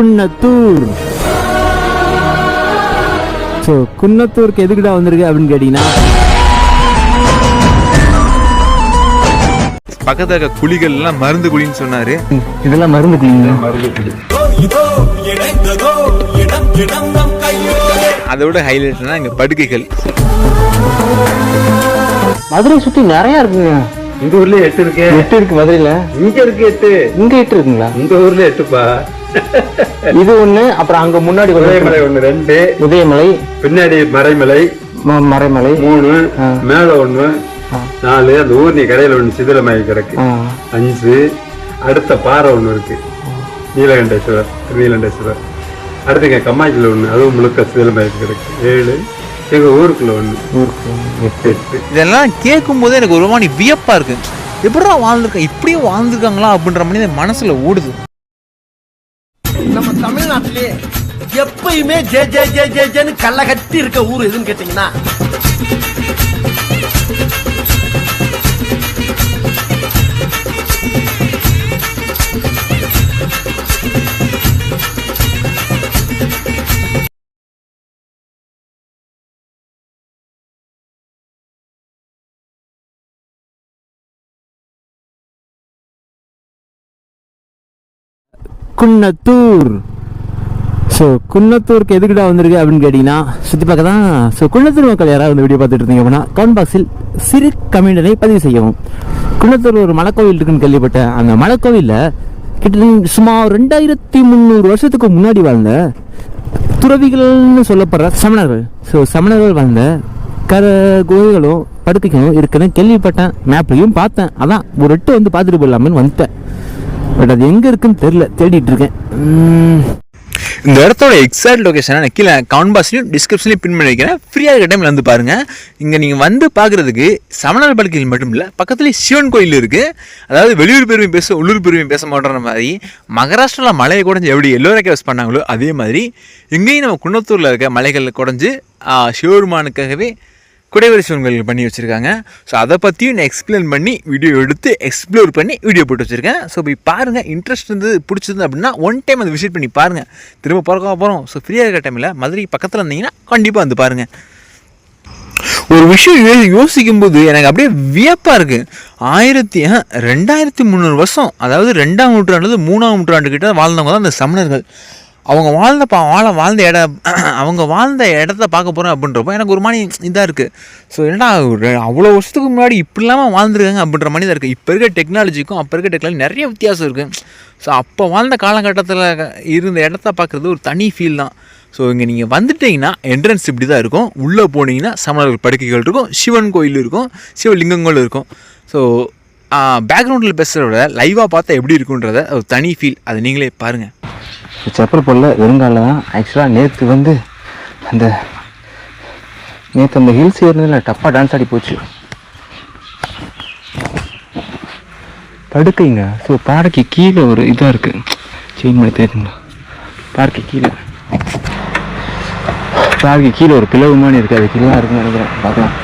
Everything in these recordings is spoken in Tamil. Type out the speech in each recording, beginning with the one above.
குன்னத்தூர். ஸோ குன்னத்தூருக்கு எதுக்குடா வந்திருக்கு அப்படின்னு கேட்டீங்கன்னா, பக்கத்துல இருக்க குழிகள் எல்லாம் மருந்து குழின்னு சொன்னாரு. இதெல்லாம் மருந்து குழிங்க. அதோட ஹைலைட்னா இங்க படுக்கைகள். மதுரை சுத்தி நிறைய இருக்குங்க. இந்த ஊர்ல 8 இருக்கு. 8 இருக்கு மதுரையில. இங்க இருக்கு 8. இங்க 8 இருக்குங்களா? இந்த ஊர்ல 8பா. இது ஒண்ணு, அப்புறம் அங்க முன்னாடி உதயமலை 1 2. உதயமலை, பின்னாடி மறைமலை மறைமலை 3, மேல 1 4. அந்த ஊர்னி கடையில 1 சிதிலமாயி கிடக்கு 5. அடுத்த பாறை 1 இருக்கு, நீலகண்டேஸ்வரர், நீலகண்டேஸ்வரர். அடுத்து இங்க கம்மாய்க்குள்ள 1, அதுவும் முழுக்க சிதிலமாயி கிடக்கு 7. எங்க ஊருக்குள்ள 1, 8. இதெல்லாம் கேட்கும் போது எனக்கு ஒரு மாதிரி வியப்பா இருக்கு. எப்படிடா வாழ்ந்துருக்க, இப்படியும் வாழ்ந்துருக்காங்களா அப்படின்ற மாதிரி மனசுல ஓடுது. நம்ம தமிழ்நாட்டிலே எப்பயுமே ஜே ஜே ஜே ஜே ஜேன்னு கல்ல கட்டி இருக்க ஊர் எதுன்னு கேட்டீங்கன்னா, குன்னத்தூர். ஸோ குன்னத்தூருக்கு எதுக்குடா வந்திருக்கு அப்படின்னு கேட்டிங்கன்னா, சுற்றி பார்க்க தான். ஸோ குன்னத்தூர் மக்கள் யாராவது இந்த வீடியோ பார்த்துட்டு இருந்தீங்க அப்படின்னா கமெண்ட் பாக்ஸில் சிறு கமெண்டனை பதிவு செய்யவும். குன்னத்தூர் ஒரு மலைக்கோவில் இருக்குன்னு கேள்விப்பட்டேன். அந்த மலைக்கோவிலில் கிட்டத்தட்ட சுமார் 2300 வருஷத்துக்கு முன்னாடி வாழ்ந்த துறவிகள்னு சொல்லப்படுற சமணர்கள். ஸோ சமணர்கள் வாழ்ந்த குகைகளும் படுக்கைகளும் இருக்குன்னு கேள்விப்பட்டேன். மேப்லையும் பார்த்தேன். அதான் ஒரு எட்டு வந்து பார்த்துட்டு போயிடலாமேன்னு வந்துட்டேன். பட் அது எங்கே இருக்குன்னு தெரியல, தேடிட்டு இருக்கேன். இந்த இடத்தோட எக்ஸாக்ட் லொகேஷனை நான் கீழே கமெண்ட் பாக்ஸ்லையும் டிஸ்கிரிப்ஷன்லையும் பின் பண்ணி வைக்கிறேன். ஃப்ரீயாக இருக்க டைமில் வந்து பாருங்கள். இங்கே நீங்கள் வந்து பார்க்குறதுக்கு சமணர் படுக்கைகள் மட்டும் இல்லை, பக்கத்துலேயே சிவன் கோயில் இருக்குது. அதாவது வெளியூர் பெருமை பேச உள்ளூர் பெருமை பேச மாட்டேற மாதிரி மகாராஷ்டிராவில் மலையை குறைஞ்சி எப்படி எல்லோரும் கேஸ் பண்ணாங்களோ அதே மாதிரி இங்கேயும் நம்ம குன்னத்தூரில் இருக்க மலைகளில் குறைஞ்சி சிவபெருமானுக்காகவே குடைவரை சிவன்கள் பண்ணி வச்சுருக்காங்க. ஸோ அதை பற்றியும் நான் எக்ஸ்பிளைன் பண்ணி வீடியோ எடுத்து எக்ஸ்ப்ளோர் பண்ணி வீடியோ போட்டு வச்சுருக்கேன். ஸோ போய் பாருங்கள். இன்ட்ரெஸ்ட் இருந்தது பிடிச்சிருந்து அப்படின்னா ஒன் டைம் அதை விசிட் பண்ணி பாருங்கள். திரும்ப பிறக்க போகிறோம். ஸோ ஃப்ரீயாக இருக்க டைமில் மதுரை பக்கத்தில் இருந்தீங்கன்னா கண்டிப்பாக வந்து பாருங்கள். ஒரு விஷயம் யோசிக்கும்போது எனக்கு அப்படியே வியப்பாக இருக்குது. 2300 வருஷம், அதாவது 2ஆம் நூற்றாண்டு 3ஆம் நூற்றாண்டு கிட்ட வாழ்ந்தவங்க தான் இந்த சமணர்கள். அவங்க வாழ்ந்த இடத்த பார்க்க போகிறேன் அப்படின்றப்போ எனக்கு ஒரு மாதிரி இதாக இருக்குது. ஸோ என்னடா அவ்வளோ வருஷத்துக்கு முன்னாடி இப்படி இல்லாமல் வாழ்ந்துருக்காங்க அப்படின்ற மாதிரி தான் இருக்குது. இப்போ இருக்க டெக்னாலஜிக்கும் அப்போ இருக்க டெக்னாலஜி நிறைய வித்தியாசம் இருக்குது. ஸோ அப்போ வாழ்ந்த காலகட்டத்தில் இருந்த இடத்த பார்க்குறது ஒரு தனி ஃபீல் தான். ஸோ இங்கே நீங்கள் வந்துட்டிங்கன்னா என்ட்ரன்ஸ் இப்படி தான் இருக்கும். உள்ளே போனீங்கன்னா சமணர்கள் படுக்கைகள் இருக்கும், சிவன் கோயில் இருக்கும், சிவலிங்கங்கள் இருக்கும். ஸோ பேக்ரவுண்டில் பேசுகிறத லைவாக பார்த்தா எப்படி இருக்குன்றத ஒரு தனி ஃபீல். அதை நீங்களே பாருங்கள். செப்பல் போடல, வெறுங்கால தான். ஆக்சுவலாக நேற்று அந்த ஹில்ஸ் ஏறினதில் டப்பாக டான்ஸ் ஆடி போச்சு. படுக்கைங்க. ஸோ பாறைக்கு கீழே ஒரு இதாக இருக்குது, செயின் மணி தெரியுதுங்களா? பாறைக்கு கீழே ஒரு பிளவு மாதிரி இருக்குது. அது கீழே இருக்குன்னு நினைக்கிறேன். பார்க்கலாம்.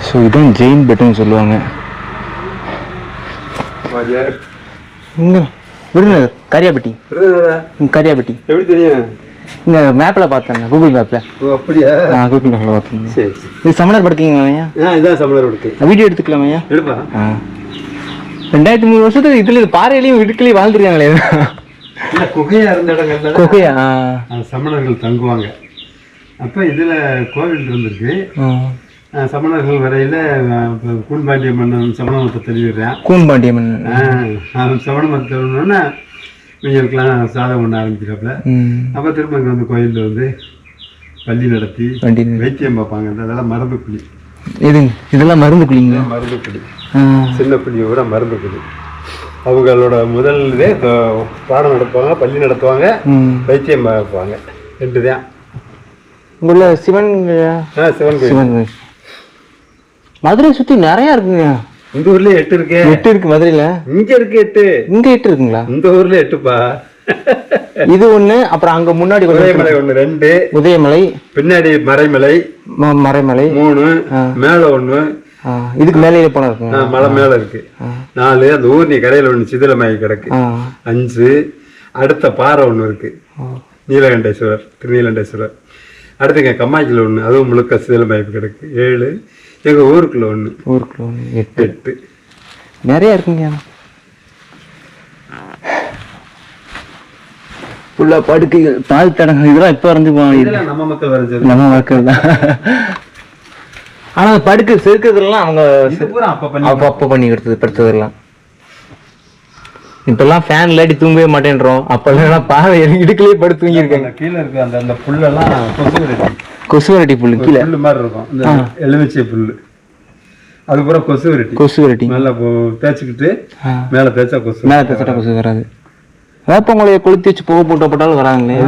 ஸோ இதுதான் ஜெயின் பெட்டுன்னு சொல்லுவாங்க. இங்கே விருதுநகர் கரியாப்பட்டி. கரியாப்பட்டி எப்படி தெரியும்? இந்த மேப்பில் பார்த்தேன், கூகுள் மேப்பில். அப்படியா? கூகுள் மேப்பில் பார்த்தேன். சரி. இது சமணர் படுக்கைங்க ஐயா? இதான் சமணர் படுக்கை. வீடியோ எடுத்துக்கலாம் ஐயா? எடுப்பா. 2300 வருஷத்துக்கு இதில் பாறையிலையும் இடுக்கலையும் வாழ்ந்துருக்காங்களே. குகையா இருந்த இடங்கள்ல குகையா சமணர்கள் தங்குவாங்க. அப்போ இதில் கோவில் இருந்திருக்கு. சமணர்கள் வரையில கூன்பாண்டிய மன்னன் சமண மதத்தை தெளிவிடுறேன். கூன்பாண்டிய மன்னன் சமண மதத்தை தெளிவுனா இவங்களுக்கெல்லாம் சாதம் பண்ண ஆரம்பிக்கிறாப்புல. அப்போ திரும்ப இங்கே வந்து கோயிலில் வந்து பள்ளி நடத்தி வைத்தியம் பார்ப்பாங்க. அதெல்லாம் மருந்து குழி. இதெல்லாம் மருந்து குழிங்களா? மருந்து குழி, சின்ன குழியை விட மருந்து குழி. அவங்களோட முதல் பாடம் நடத்துவாங்க, பள்ளி நடத்துவாங்க, வைத்தியம் பார்ப்பாங்க. 2 தான். உள்ள சிவன் கோயில். மதுரை சுத்தி நிறைய இருக்குங்க. இந்த ஊர்ல 8 இருக்கு. 8 இருக்கு மதுரையில. இங்க இருக்கு 8. இங்க 8 இருக்குங்களா? இந்த ஊர்ல 8பா. இது ஒண்ணு, அப்புறம் அங்க முன்னாடி உதயமலை 1 2. உதயமலை, பின்னாடி மறைமலை 3, மேல 1, இதுக்கு மேலே போனா இருக்கு. மலை மேல இருக்கு. 4 அந்த ஊர்னி கரையில ஒண்ணு சிதிலமாகி கிடக்கு. 5 அடுத்த பாறை ஒண்ணு இருக்கு, நீலகண்டேஸ்வரர், திருநீலகண்டேஸ்வரர். அடுத்து எங்க கம்மாய்க்குள்ள ஒண்ணு, அதுவும் முழுக்க சிதிலமாகி கிடக்கு. 7 எங்க ஊருக்குள்ள ஒண்ணு. 8 நிறைய இருக்குங்க. ஃபுல்லா படுக்கைகள், பால் தடங்கள், இதெல்லாம் இப்ப வரைஞ்சு போவாங்க. நம்ம மக்கள் வரைஞ்சது, நம்ம மக்கள் தான். ஆனா படுக்கை செருக்கிறதுலாம் அவங்க அப்ப பண்ணி கொடுத்தது, படுத்ததெல்லாம். இப்பெல்லாம் ஃபேன் இல்லாட்டி தூங்கவே மாட்டேன்றோம். அப்பெல்லாம் பாவை இடுக்கலையே படுத்து தூங்கி இருக்காங்க. கீழே இருக்கு அந்த புல்லெல்லாம் கொசு வரட்டி புல்லு, கீழே புல்லு மாதிரி இருக்கும், இந்த எலுமிச்சை புல்லு. அது பூரா கொசு வரட்டி நல்லா தேய்ச்சிக்கிட்டு மேல தேய்ச்சா கொசு வராது. வேப்பங்குழைய கொளுத்தி வச்சு புகை போட்டாலும் வராங்களே.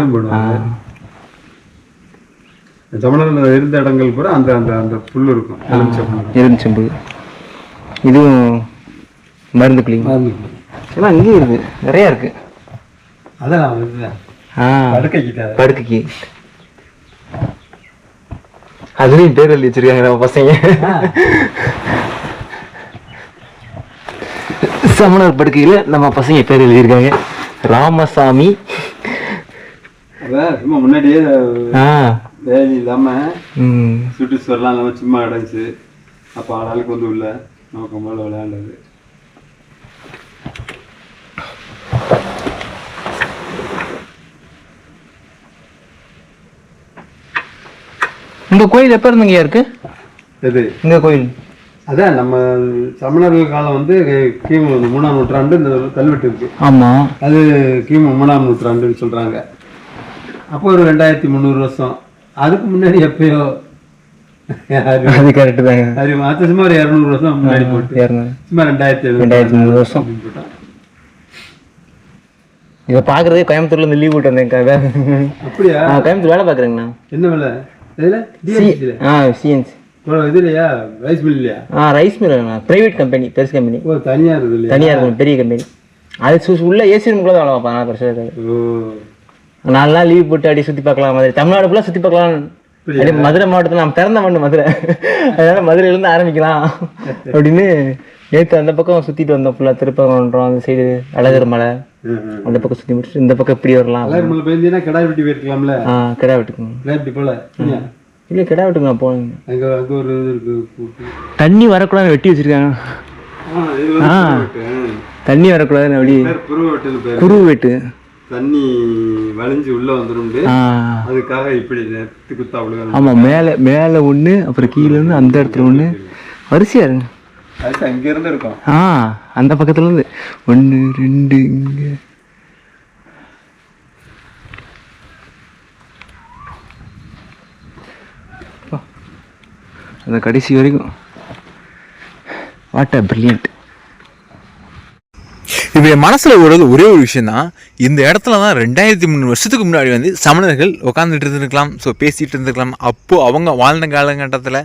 தமிழ்நாட்டில் இருந்த இடங்கள் பூரா அந்த அந்த புல் இருக்கும், எலுமிச்சம்பு. இதுவும் மருந்து குழி. எல்லாம் இங்கேயும் இருக்கு, நிறைய இருக்கு. அதான் படுக்கைக்கு அதுலயும் பேர் எழுதி வச்சிருக்காங்க நம்ம பசங்க. சமணர் படுக்கையில நம்ம பசங்க பேர் எழுதியிருக்காங்க. ராமசாமி. முன்னாடியே வேலி இல்லாம சுற்றுச்சுவரெல்லாம் இல்லாம சும்மா கிடந்துச்சு. அப்ப ஆளாளுக்கு வந்து உள்ள நோக்கம் போல விளையாண்டது. இந்த கோயில் எப்ப இருந்துங்க இருக்கு? எது இந்த கோயில்? அதான் நம்ம தமிழர்கள் காலம் வந்து கிமு 3ஆம் நூற்றாண்டு இந்த கல்வெட்டு இருக்கு. ஆமா, அது கிமு 3ஆம் நூற்றாண்டுன்னு சொல்றாங்க. அப்போ ஒரு 2300 வருஷம். அதுக்கு முன்னாடி எப்பயோ அது கரெக்ட் தாங்க. அது மாத்த சும்மா ஒரு 200 வருஷம் முன்னாடி போட்டு சும்மா 2700 வருஷம். இதை பாக்குறதே கோயம்புத்தூர்ல இருந்து லீவ் போட்டு வந்தேன். அப்படியா? கோயம்புத்தூர் வேலை பாக்குறேங்கண்ணா. என்ன வேலை? சிஎன்சி இதுலையா? ரைஸ் மில் இல்லையா? ரைஸ் மில் பிரைவேட் கம்பெனி, பெருசு கம்பெனி. தனியா இருக்குது? தனியா இருக்கும், பெரிய கம்பெனி. அது உள்ள ஏசி ரூமுக்குள்ள தான் வேலை பார்ப்பேன். நான் பிரச்சனை இருக்காது. 4 நாள் லீவ் போட்டு அப்படி சுத்தி பார்க்கலாம். மதுரை தமிழ்நாடு ஃபுல்லா சுத்தி பார்க்கலாம். மதுரை மாவட்டத்தில் நான் பிறந்த மண்ணு மதுரை, அதனால மதுரையில இருந்து ஆரம்பிக்கலாம் அப்படின்னு நேற்று அந்த பக்கம் சுத்திட்டு வந்தோம். ஃபுல்லா திருப்பரங்குன்றம் அந்த சைடு அழகர் மலை அந்த பக்கம் சுத்தி முடிச்சுட்டு இந்த பக்கம் எப்படி வரலாம். கிடா வெட்டி போயிருக்கலாம்ல? கிடா வெட்டுக்குங்க. இல்ல கிடா வெட்டுங்க போனீங்க. தண்ணி வரக்கூடாது வெட்டி வச்சிருக்காங்க. தண்ணி வரக்கூடாதுன்னு அப்படி குருவு வெட்டு. தண்ணி வளைஞ்சு உள்ள வந்துடும், அதுக்காக இப்படி நெத்து குத்தா விழுவாங்க. ஆமா, மேல ஒண்ணு, அப்புறம் கீழே ஒண்ணு, அந்த இடத்துல ஒண்ணு, வரிசையா இருக்கு. அங்க இருந்து இருக்கும். அந்த பக்கத்துல இருந்து 1 2 இங்க. அந்த கடைசி வரைக்கும். What a brilliant. இப்போ என் மனசில் ஓடுறது ஒரே ஒரு விஷயம் தான். இந்த இடத்துல தான் 2300 வருஷத்துக்கு முன்னாடி வந்து சமணர்கள் உட்காந்துட்டு இருந்துருக்கலாம், ஸோ பேசிகிட்டு இருந்துருக்கலாம். அப்போது அவங்க வாழ்ந்த காலகட்டத்தில்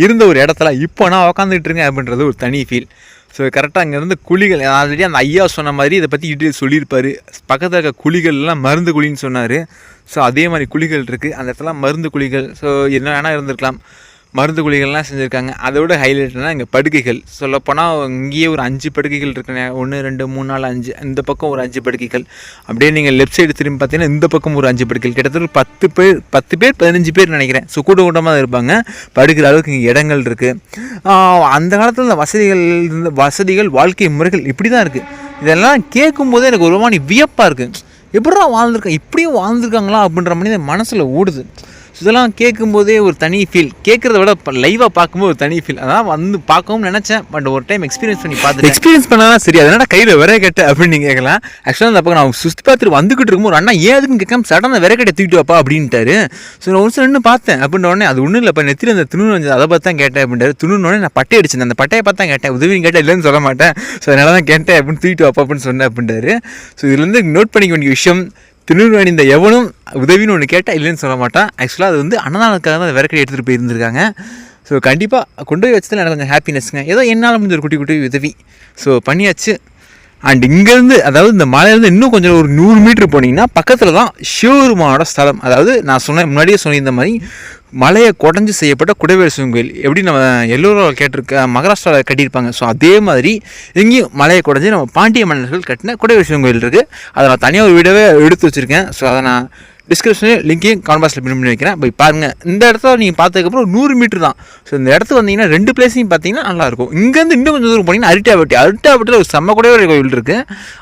இருந்த ஒரு இடத்துல இப்போ நான் உட்காந்துட்டு இருக்கேன் அப்படின்றது ஒரு தனி ஃபீல். ஸோ கரெக்டாக அங்கேருந்து குழிகள், ஆல்ரெடி அந்த ஐயா சொன்ன மாதிரி இதை பற்றி டீட்டெயில் சொல்லியிருப்பார். பக்கத்தில் இருக்க குழிகள்லாம் மருந்து குழின்னு சொன்னார். ஸோ அதே மாதிரி குழிகள் இருக்குது அந்த இடத்துல, மருந்து குழிகள். ஸோ என்ன வேணால் இருந்திருக்கலாம். மருந்து குழிகள்லாம் செஞ்சுருக்காங்க. அதோட ஹைலைட்னால் இங்கே படுக்கைகள். சொல்லப்போனால் இங்கேயே ஒரு 5 படுக்கைகள் இருக்குங்க. 1 2 3 4 5, இந்த பக்கம் ஒரு 5 படுக்கைகள். அப்படியே நீங்கள் லெஃப்ட் சைடு திரும்பி பார்த்தீங்கன்னா இந்த பக்கம் ஒரு 5 படுக்கைகள். கிட்டத்தட்ட 10 பேர் 15 பேர் நினைக்கிறேன். ஸோ கூட்டமாக தான் இருப்பாங்க. படுக்கிற அளவுக்கு இங்கே இடங்கள் இருக்குது. அந்த காலத்தில் வசதிகள் வாழ்க்கை முறைகள் இப்படி தான் இருக்குது. இதெல்லாம் கேட்கும்போதே எனக்கு ஒரு மாதிரி வியப்பாக இருக்குது. எப்படா வாழ்ந்துருக்காங்க, இப்படியும் வாழ்ந்துருக்காங்களா அப்படின்ற மாதிரி மனசில் ஓடுது. இதெல்லாம் கேட்கும்போதே ஒரு தனி ஃபீல். கேட்குறத விட லைவாக பார்க்கும்போது ஒரு தனி ஃபீல். அதான் வந்து பார்க்கவும் நினச்சேன். பட் ஒரு டைம் எக்ஸ்பீரியன்ஸ் பண்ணி பார்த்து எக்ஸ்பீரியன்ஸ் பண்ணாதான் சரி. அதனால் கையில் விறகட்டை அப்படின்னு நீங்கள் கேட்கலாம். ஆக்சுவலாக அந்த பக்கம் நான் சுற்றி பார்த்துட்டு வந்துக்கிட்டு இருக்கும்போது அண்ணா ஏன் அதுன்னு கேட்காம சடனாக விறகட்டை தூக்கிட்டு வாப்பா அப்படின்ட்டாரு. ஸோ நான் ஒரு நின்று பார்த்தேன். அப்படின்ற உடனே அது ஒன்றும் இல்லை, இப்போ நெத்தியில் அந்த துணு வந்து அதை பார்த்து தான் கேட்டேன் அப்படின்றாரு. துணுன்னொடனே நான் பட்டை அடிச்சேன். அந்த பட்டையை பார்த்து தான் கேட்டேன், உதவின்னு கேட்டேன், இல்லைன்னு சொல்ல மாட்டேன். ஸோ அதனால தான் கேட்டேன் அப்படின்னு தூக்கிட்டு வாப்பா அப்படின்னு சொன்னேன் அப்படின்றாரு. ஸோ இதுலேருந்து நோட் பண்ணிக்க வேண்டிய விஷயம், திருநூறு அணிந்த எவனும் உதவின்னு ஒன்று கேட்டால் இல்லைன்னு சொல்ல மாட்டான். ஆக்சுவலாக அது வந்து அன்னதானத்துக்காக தான் விறக்கடி எடுத்துகிட்டு போயிருந்துருக்காங்க. ஸோ கண்டிப்பாக கொண்டு போய் வச்சதில் எனக்கு கொஞ்சம் ஹாப்பினஸ்ங்க. ஏதோ என்னால் முடிஞ்ச ஒரு குட்டி உதவி ஸோ பண்ணியாச்சு. அண்ட் இங்கேருந்து அதாவது இந்த மலையிலேருந்து இன்னும் கொஞ்சம் ஒரு 100 மீட்டர் போனீங்கன்னா பக்கத்தில் தான் சிவபெருமானோட ஸ்தலம். அதாவது நான் முன்னாடியே சொன்ன மாதிரி மலையை குடஞ்சி செய்யப்பட்ட குடைவேல் சிவன் கோயில். எப்படி நம்ம எல்லோரும் கேட்டிருக்க மகாராஷ்டிராவில் கட்டியிருப்பாங்க, ஸோ அதே மாதிரி எங்கேயும் மலையை குடஞ்சி நம்ம பாண்டிய மன்னர்கள் கட்டின குடைவேல் சிவன் கோயில் இருக்குது. அதை நான் தனியாக ஒரு வீடியோவே எடுத்து வச்சுருக்கேன். ஸோ அதை நான் டிஸ்கிரிப்ஷனில் லிங்கையும் கான்பாஸில் பின் பண்ணி வைக்கிறேன். போய் பாருங்கள். இந்த இடத்துல நீங்கள் பார்த்ததுக்கப்புறம் 100 மீட்டர் தான். ஸோ இந்த இடத்துக்கு வந்தீங்கன்னா 2 பிளேஸையும் பார்த்தீங்கன்னா நல்லாயிருக்கும். இங்கேருந்து இன்னும் கொஞ்சம் தூரம் போனீங்கன்னா அரிட்டாபட்டியில் ஒரு செம்ம குடைவேல் கோயில் இருக்குது.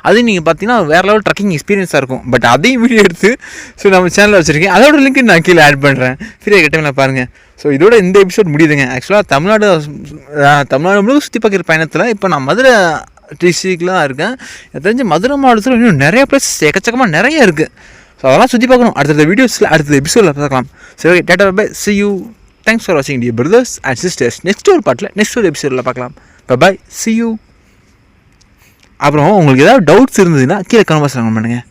அதையும் நீங்கள் பார்த்தீங்கன்னா வேறு லெவல் ட்ரக்கிங் எக்ஸ்பீரியன்ஸாக இருக்கும். பட் அதையும் வீடியோ எடுத்து ஸோ நம்ம சேனலில் வச்சுருக்கேன். அதோட லிங்க் நான் கீழே ஆட் பண்ணுறேன். ஃப்ரீயாக கட்டமில் பாருங்கள். ஸோ இதோட இந்த எபிசோட் முடியுதுங்க. ஆக்சுவலாக தமிழ்நாடு முழுக்க சுற்றி பார்க்குற பயணத்தில் இப்போ நான் மதுரை டிஸ்ட்ரிக்டில் தான் இருக்கேன். எனக்கு தெரிஞ்சு மதுரை மாவட்டத்தில் இன்னும் நிறைய பிளேஸ் எக்கச்சக்கமாக நிறைய இருக்குது. ஸோ அதெல்லாம் சுற்றி பார்க்கணும். அடுத்த வீடியோஸில் அடுத்த எபிசோடில் பார்க்கலாம். சரி, okay, tata bye, see you. Thanks for வாட்சிங் dear brothers and sisters. Next ஒரு பாட்டில் நெக்ஸ்ட் ஒரு எபிசோடில் பார்க்கலாம். Bye, see you. அப்புறம் உங்களுக்கு ஏதாவது டவுட்ஸ் இருந்ததுன்னா கீழே கமெண்ட் பாக்ஸில் கமெண்ட் பண்ணுங்கள்.